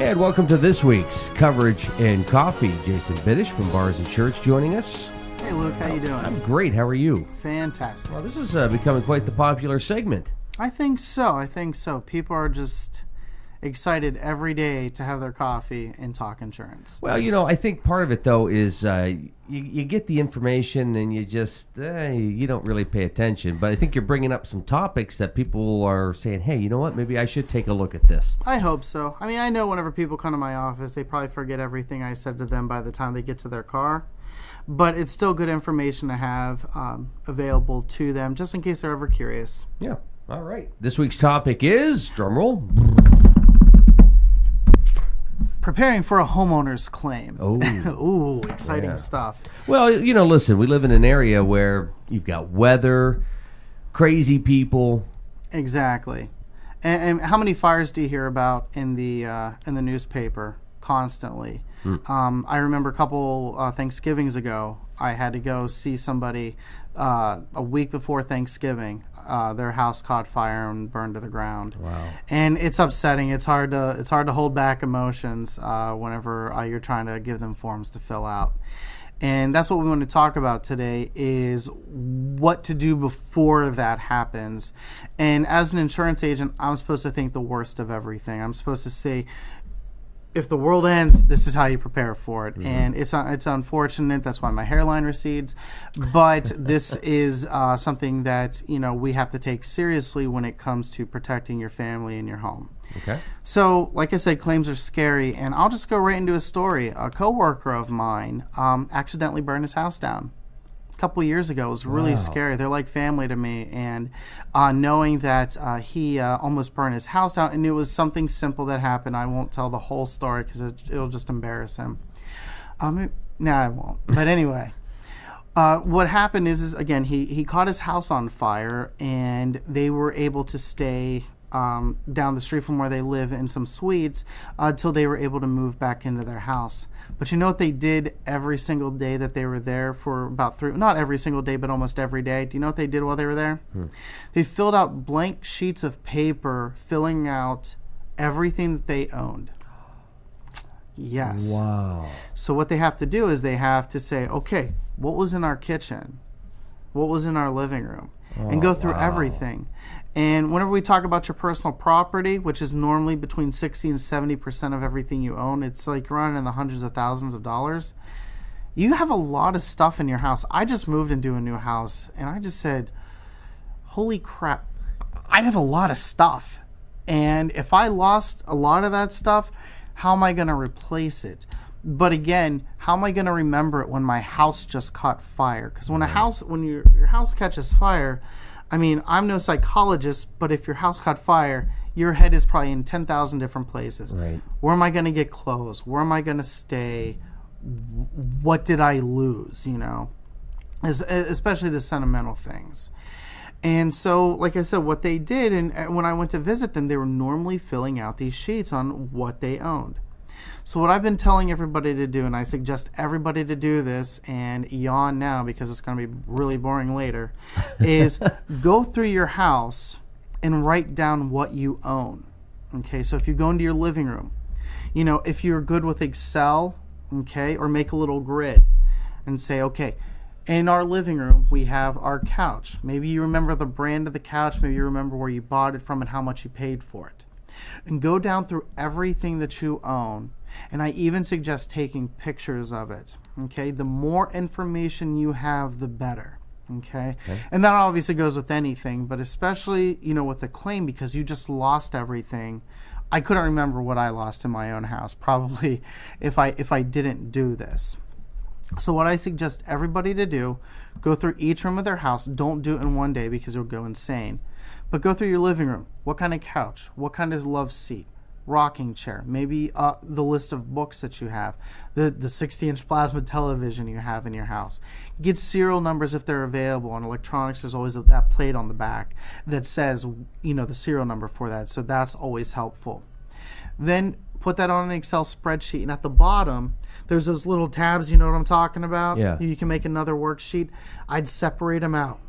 And welcome to this week's Coverage and Coffee. Jason Bidish from Barr's and Shirts joining us. Hey, Luke, how you doing? I'm great. How are you? Fantastic. Well, this is becoming quite the popular segment. I think so. People are just excited every day to have their coffee and talk insurance. Well, I think part of it, though, is you get the information and you just, you don't really pay attention. But I think you're bringing up some topics that people are saying, hey, you know what, maybe I should take a look at this. I hope so. I mean, I know whenever people come to my office, they probably forget everything I said to them by the time they get to their car. But it's still good information to have available to them, just in case they're ever curious. Yeah. All right. This week's topic is, drumroll, preparing for a homeowner's claim. Oh. Ooh, exciting stuff. Well, listen, we live in an area where you've got weather, crazy people. Exactly. And how many fires do you hear about in the newspaper constantly? I remember a couple Thanksgivings ago, I had to go see somebody a week before Thanksgiving. Their house caught fire and burned to the ground. Wow. And it's upsetting. It's hard to hold back emotions whenever you're trying to give them forms to fill out. And that's what we want to talk about today, is what to do before that happens. And as an insurance agent, I'm supposed to think the worst of everything. I'm supposed to say, if the world ends, this is how you prepare for it. Mm-hmm. And it's unfortunate. That's why my hairline recedes. But this is something that we have to take seriously when it comes to protecting your family and your home. Okay. So, like I said, claims are scary, and I'll just go right into a story. A coworker of mine accidentally burned his house down a couple years ago. It was really scary. They're like family to me, and knowing that he almost burned his house down, and it was something simple that happened. I won't tell the whole story because it'll just embarrass him. No, I won't. But anyway, what happened is again, he caught his house on fire, and they were able to stay down the street from where they live in some suites until they were able to move back into their house. But you know what they did every single day that they were there for about not every single day, but almost every day. Do you know what they did while they were there? They filled out blank sheets of paper, filling out everything that they owned. Yes. Wow. So what they have to do is they have to say, okay, what was in our kitchen? What was in our living room? And go through everything. And whenever we talk about your personal property, which is normally between 60 and 70% of everything you own, it's like running in the hundreds of thousands of dollars. You have a lot of stuff in your house. I just moved into a new house, and I just said, holy crap, I have a lot of stuff. And if I lost a lot of that stuff, how am I going to replace it? But again, how am I going to remember it when my house just caught fire? Because when your house catches fire, I mean, I'm no psychologist, but if your house caught fire, your head is probably in 10,000 different places. Right. Where am I going to get clothes? Where am I going to stay? What did I lose? Especially the sentimental things. And so, like I said, what they did, and when I went to visit them, they were normally filling out these sheets on what they owned. So what I've been telling everybody to do, and I suggest everybody to do this, and yawn now because it's going to be really boring later, is go through your house and write down what you own. Okay, so if you go into your living room, if you're good with Excel, okay, or make a little grid and say, okay, in our living room, we have our couch. Maybe you remember the brand of the couch. Maybe you remember where you bought it from and how much you paid for it. And go down through everything that you own. And I even suggest taking pictures of it. Okay? The more information you have, the better. Okay? And that obviously goes with anything, but especially, with the claim, because you just lost everything. I couldn't remember what I lost in my own house, probably, if I didn't do this. So what I suggest everybody to do, go through each room of their house. Don't do it in one day because you'll go insane. But go through your living room. What kind of couch? What kind of love seat? Rocking chair? Maybe the list of books that you have. The 60-inch plasma television you have in your house. Get serial numbers if they're available. On electronics, there's always that plate on the back that says, the serial number for that. So that's always helpful. Then put that on an Excel spreadsheet. And at the bottom, there's those little tabs. You know what I'm talking about? Yeah. You can make another worksheet. I'd separate them out.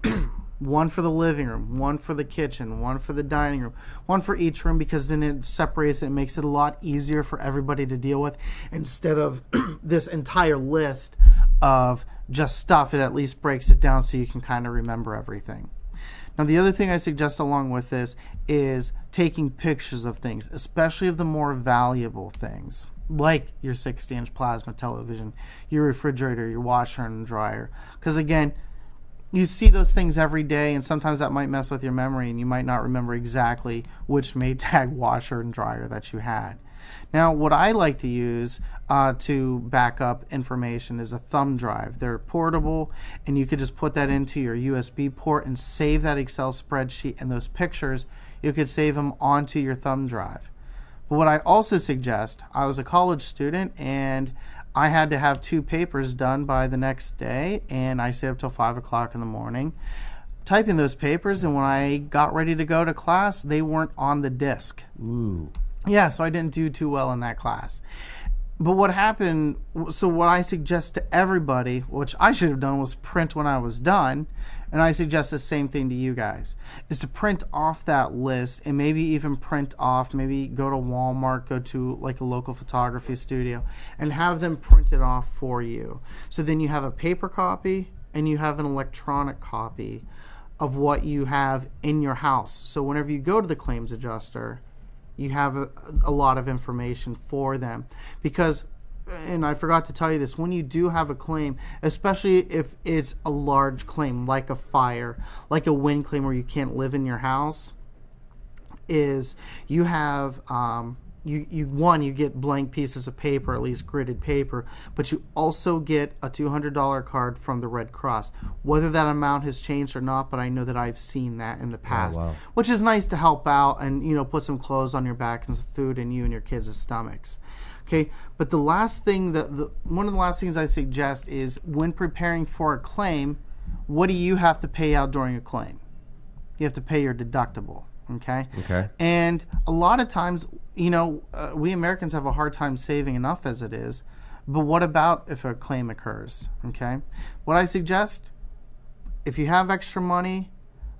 one for the living room, one for the kitchen, one for the dining room, one for each room, because then it separates it and makes it a lot easier for everybody to deal with instead of this entire list of just stuff. It at least breaks it down so you can kind of remember everything. Now, the other thing I suggest along with this is taking pictures of things, especially of the more valuable things, like your 60-inch plasma television, your refrigerator, your washer and dryer. Because again, you see those things every day, and sometimes that might mess with your memory, and you might not remember exactly which Maytag washer and dryer that you had. Now, what I like to use to back up information is a thumb drive. They're portable, and you could just put that into your USB port and save that Excel spreadsheet, and those pictures, you could save them onto your thumb drive. But what I also suggest, I was a college student, and I had to have 2 papers done by the next day, and I stayed up till 5 o'clock in the morning typing those papers, and when I got ready to go to class, they weren't on the disk. Ooh. Yeah, so I didn't do too well in that class. But what happened, so what I suggest to everybody, which I should have done, was print when I was done, and I suggest the same thing to you guys, is to print off that list, and maybe even print off, maybe go to Walmart, go to like a local photography studio, and have them print it off for you. So then you have a paper copy, and you have an electronic copy of what you have in your house. So whenever you go to the claims adjuster, you have a lot of information for them. Because, and I forgot to tell you this, when you do have a claim, especially if it's a large claim like a fire, like a wind claim where you can't live in your house, is you have you get blank pieces of paper, at least gridded paper, but you also get a $200 card from the Red Cross. Whether that amount has changed or not, but I know that I've seen that in the past. Oh, wow. Which is nice to help out and, you know, put some clothes on your back and some food in you and your kids' stomachs. Okay, but the last thing, one of the last things I suggest is when preparing for a claim, what do you have to pay out during a claim? You have to pay your deductible. Okay. And a lot of times, you know, we Americans have a hard time saving enough as it is. But what about if a claim occurs? Okay. What I suggest, if you have extra money,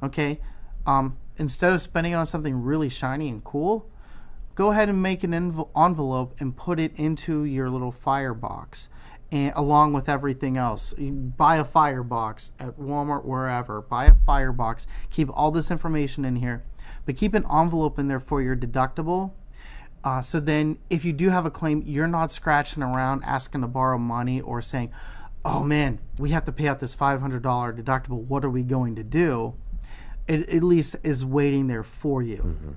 okay, instead of spending it on something really shiny and cool, go ahead and make an envelope and put it into your little firebox. And along with everything else, you buy a firebox at Walmart, wherever. Buy a firebox. Keep all this information in here, but keep an envelope in there for your deductible. So then, if you do have a claim, you're not scratching around asking to borrow money or saying, "Oh man, we have to pay out this $500 deductible. What are we going to do?" It at least is waiting there for you. Mm-hmm.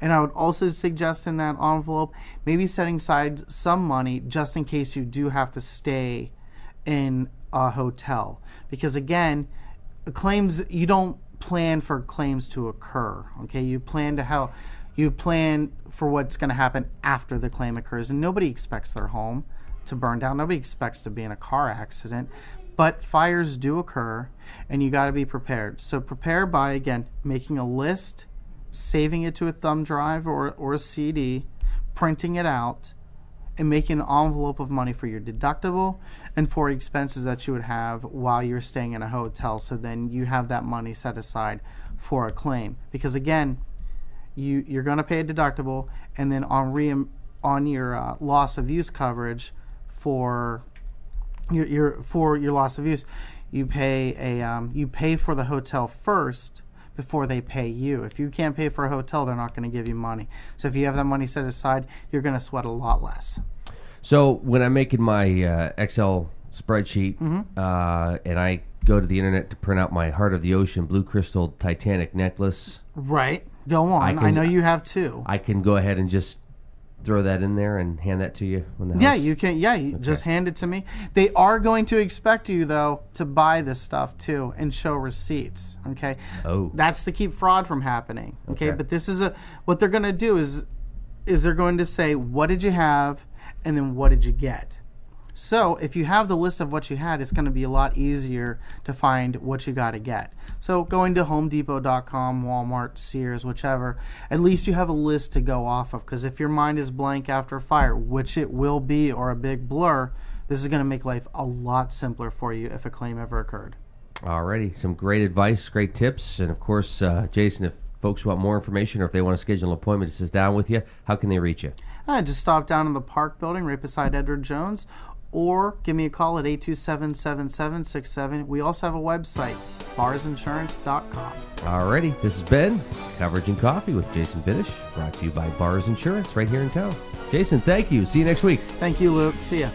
And I would also suggest in that envelope, maybe setting aside some money just in case you do have to stay in a hotel. Because again, claims, you don't plan for claims to occur. Okay, you plan for what's going to happen after the claim occurs. And nobody expects their home to burn down. Nobody expects to be in a car accident. But fires do occur, and you got to be prepared. So prepare by, again, making a list, saving it to a thumb drive or a CD, printing it out, and making an envelope of money for your deductible and for expenses that you would have while you're staying in a hotel. So then you have that money set aside for a claim. Because again, you're going to pay a deductible, and then on your loss of use coverage for your loss of use, you pay for the hotel first before they pay you. If you can't pay for a hotel, they're not going to give you money. So if you have that money set aside, you're going to sweat a lot less. So when I'm making my Excel spreadsheet, and I go to the internet to print out my Heart of the Ocean Blue Crystal Titanic necklace. Right. Go on. I know you have two. I can go ahead and just throw that in there and hand that to you when the Yeah, house? you can. Yeah, you just hand it to me. They are going to expect you though to buy this stuff too and show receipts. Okay. Oh. That's to keep fraud from happening. Okay. Okay. But this is what they're going to do is they're going to say, what did you have, and then what did you get. So if you have the list of what you had, it's going to be a lot easier to find what you got to get. So going to HomeDepot.com, Walmart, Sears, whichever, at least you have a list to go off of. Because if your mind is blank after a fire, which it will be, or a big blur, this is going to make life a lot simpler for you if a claim ever occurred. Alrighty, some great advice, great tips, and of course, Jason, if folks want more information or if they want to schedule an appointment to sit down with you, how can they reach you? Just stop down in the Park Building right beside Edward Jones, or give me a call at 827-7767. We also have a website, barrsinsurance.com. Alrighty, this has been Coverage and Coffee with Jason Bidish, brought to you by Barr's Insurance right here in town. Jason, thank you. See you next week. Thank you, Luke. See ya.